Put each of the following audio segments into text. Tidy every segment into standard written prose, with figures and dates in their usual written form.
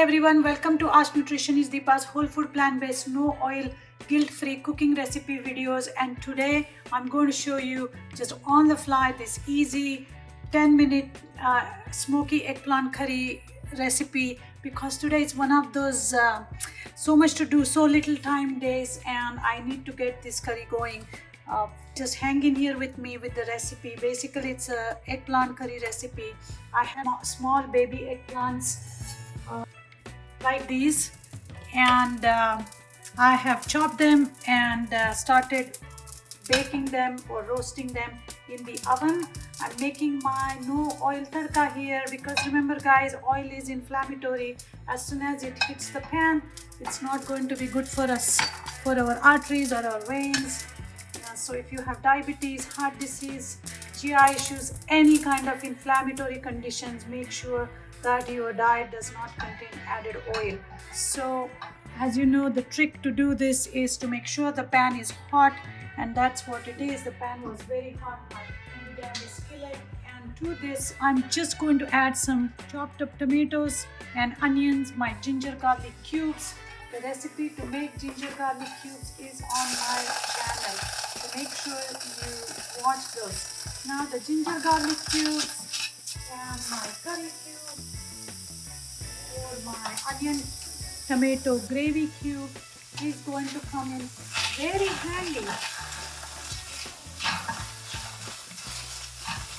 everyone, welcome to Ask Nutritionist Deepa's whole food plant-based no oil guilt-free cooking recipe videos. And today I'm going to show you just on the fly this easy 10-minute smoky eggplant curry recipe, because today is one of those so much to do, so little time days, and I need to get this curry going. Just hang in here with me with the recipe. Basically it's a eggplant curry recipe. I have small baby eggplants like these, and I have chopped them and started baking them or roasting them in the oven. I'm making my no oil tadka here because remember guys, oil is inflammatory. As soon as it hits the pan, it's not going to be good for us, for our arteries or our veins. So if you have diabetes, heart disease, GI issues, any kind of inflammatory conditions, make sure that your diet does not contain added oil. So as you know, the trick to do this is to make sure the pan is hot, and that's what it is. The pan was very hot. I put down the skillet, and to this I'm just going to add some chopped up tomatoes and onions, my ginger garlic cubes. The recipe to make ginger garlic cubes is on my channel, so make sure you watch those. Now the ginger garlic cubes and my curry cube or my onion tomato gravy cube is going to come in very handy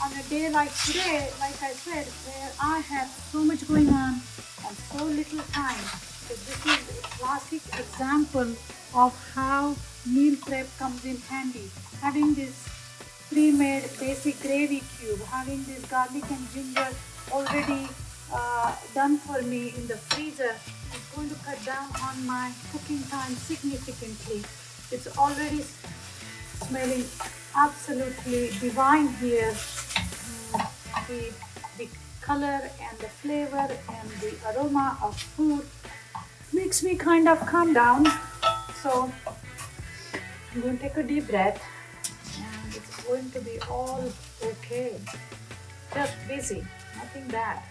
on a day like today, like I said, where I have so much going on and so little time. So this is a classic example of how meal prep comes in handy. Having this pre-made basic gravy cube, having this garlic and ginger already done for me in the freezer is going to cut down on my cooking time significantly. It's already smelling absolutely divine here. The color and the flavor and the aroma of food makes me kind of calm down. So I'm going to take a deep breath, and it's going to be all okay. Just busy, nothing bad.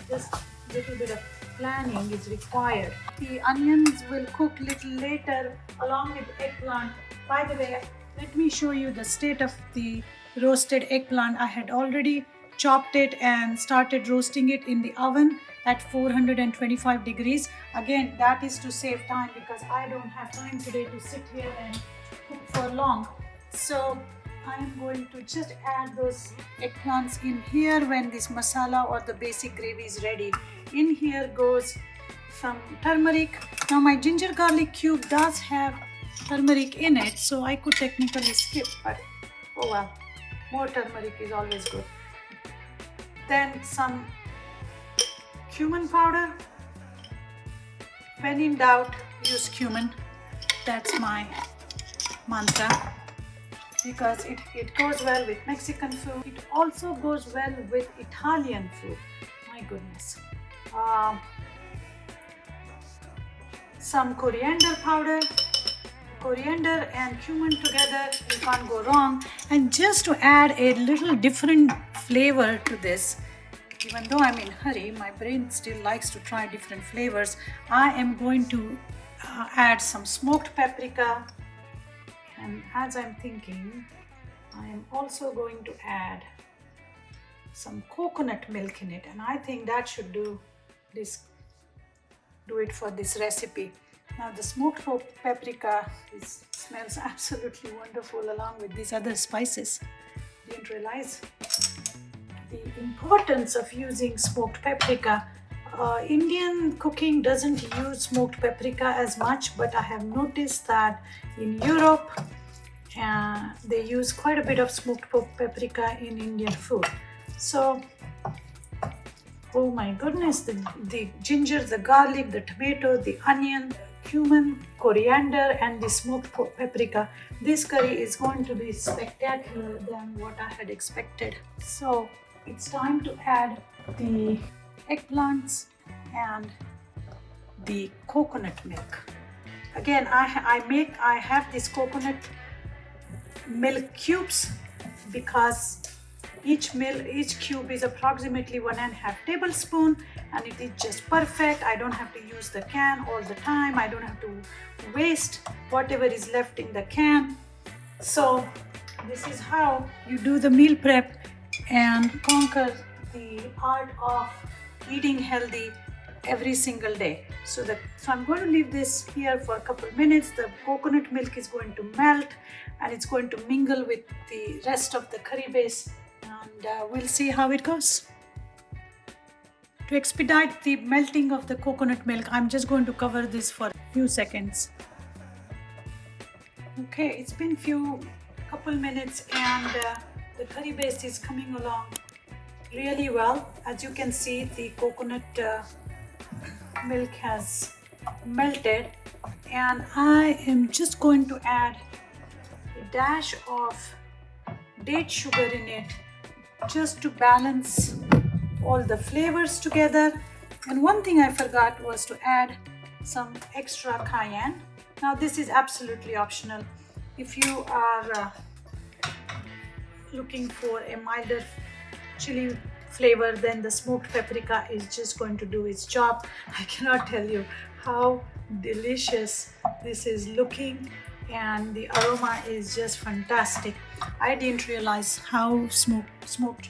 Just a little bit of planning is required. The onions will cook little later along with eggplant. By the way, let me show you the state of the roasted eggplant. I had already chopped it and started roasting it in the oven at 425 degrees. Again, that is to save time because I don't have time today to sit here and cook for long. So I am going to just add those eggplants in here when this masala or the basic gravy is ready. In here goes some turmeric. Now my ginger garlic cube does have turmeric in it, so I could technically skip, but oh well, more turmeric is always good. Then some cumin powder. When in doubt, use cumin. That's my mantra, because it goes well with Mexican food. It also goes well with Italian food. My goodness. Some coriander powder. Coriander and cumin together, you can't go wrong. And just to add a little different flavor to this, even though I'm in a hurry, my brain still likes to try different flavors. I am going to add some smoked paprika, and as I'm thinking, I am also going to add some coconut milk in it, and I think that should do it for this recipe. Now the smoked paprika smells absolutely wonderful along with these other spices. Didn't realize the importance of using smoked paprika. Indian cooking doesn't use smoked paprika as much, but I have noticed that in Europe they use quite a bit of smoked paprika in Indian food. So oh my goodness, the ginger, the garlic, the tomato, the onion, cumin, coriander, and the smoked paprika. This curry is going to be spectacular than what I had expected. So it's time to add the eggplants and the coconut milk. Again, I have this coconut milk cubes because Each cube is approximately 1.5 tablespoon, and it is just perfect. I don't have to use the can all the time. I don't have to waste whatever is left in the can. So this is how you do the meal prep and conquer the art of eating healthy every single day. So I'm going to leave this here for a couple minutes. The coconut milk is going to melt and it's going to mingle with the rest of the curry base, and we'll see how it goes. To expedite the melting of the coconut milk, I'm just going to cover this for a few seconds. Okay, it's been couple minutes, and the curry base is coming along really well. As you can see, the coconut milk has melted, and I am just going to add a dash of date sugar in it just to balance all the flavors together. And one thing I forgot was to add some extra cayenne. Now this is absolutely optional. If you are looking for a milder chili flavor, then the smoked paprika is just going to do its job. I cannot tell you how delicious this is looking, and the aroma is just fantastic. I didn't realize how smoked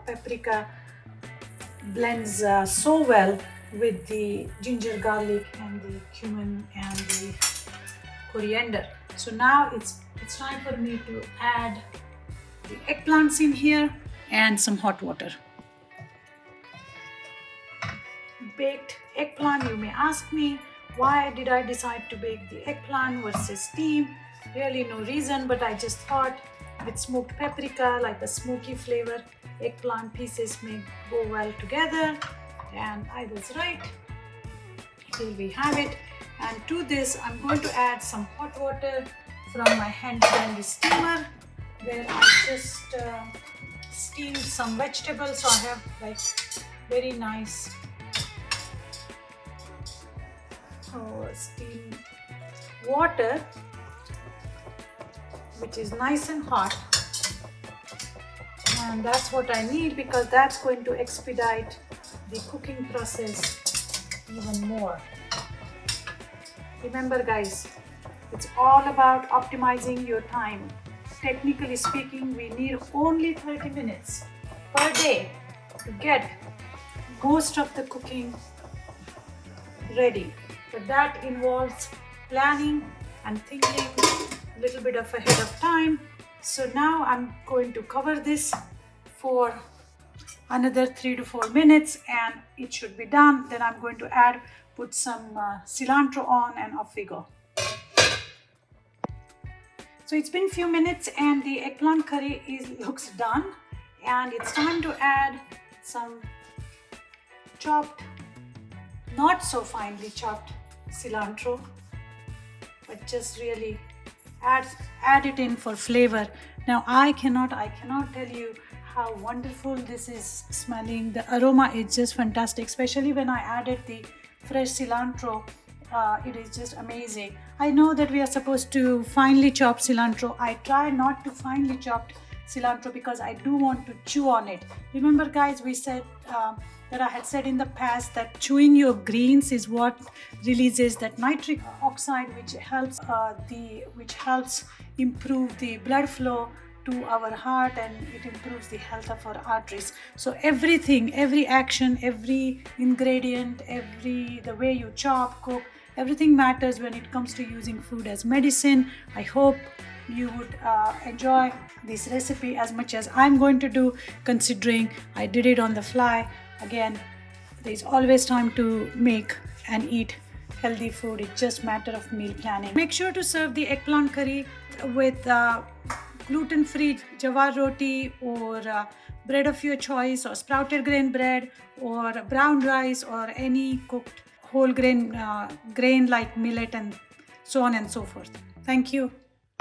paprika blends so well with the ginger garlic and the cumin and the coriander. So now it's time for me to add the eggplants in here and some hot water. Baked eggplant, you may ask me, why did I decide to bake the eggplant versus steam? Really no reason, but I just thought with smoked paprika, like the smoky flavor, eggplant pieces may go well together, and I was right. Here we have it. And to this, I'm going to add some hot water from my hand blended steamer, where I just steamed some vegetables. So I have like very nice steamed water, which is nice and hot, and that's what I need, because that's going to expedite the cooking process even more. Remember guys, it's all about optimizing your time. Technically speaking, we need only 30 minutes per day to get most of the cooking ready. But that involves planning and thinking a little bit of ahead of time. So now I'm going to cover this for another 3 to 4 minutes, and it should be done. Then I'm going to put some cilantro on, and off we go. So it's been a few minutes and the eggplant curry looks done, and it's time to add some chopped, not so finely chopped cilantro, but just really add it in for flavor. Now I cannot tell you how wonderful this is smelling. The aroma is just fantastic, especially when I added the fresh cilantro. It is just amazing. I know that we are supposed to finely chop cilantro. I try not to finely chop cilantro because I do want to chew on it. Remember guys, we said that I had said in the past that chewing your greens is what releases that nitric oxide, which helps improve the blood flow to our heart, and it improves the health of our arteries. So everything, every action, every ingredient, the way you chop, cook, everything matters when it comes to using food as medicine. I hope you would enjoy this recipe as much as I'm going to do, considering I did it on the fly. Again, there's always time to make and eat healthy food. It's just a matter of meal planning. Make sure to serve the eggplant curry with gluten-free jawar roti, or bread of your choice, or sprouted grain bread, or brown rice, or any cooked whole grain like millet, and so on and so forth. Thank you.